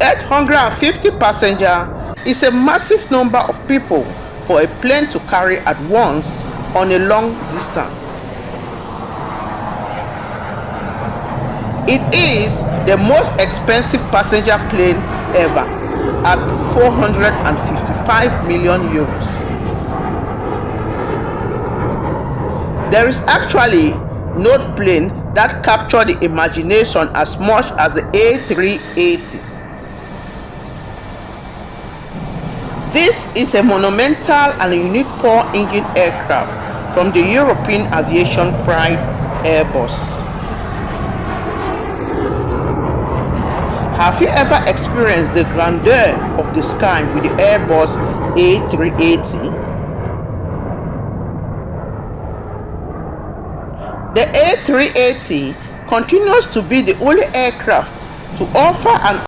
850 passengers is a massive number of people for a plane to carry at once on a long distance. It is the most expensive passenger plane ever at 455 million euros. There is actually no plane that captured the imagination as much as the A380. This is a monumental and unique four-engine aircraft from the European aviation pride Airbus. Have you ever experienced the grandeur of the sky with the Airbus A380? The A380 continues to be the only aircraft to offer an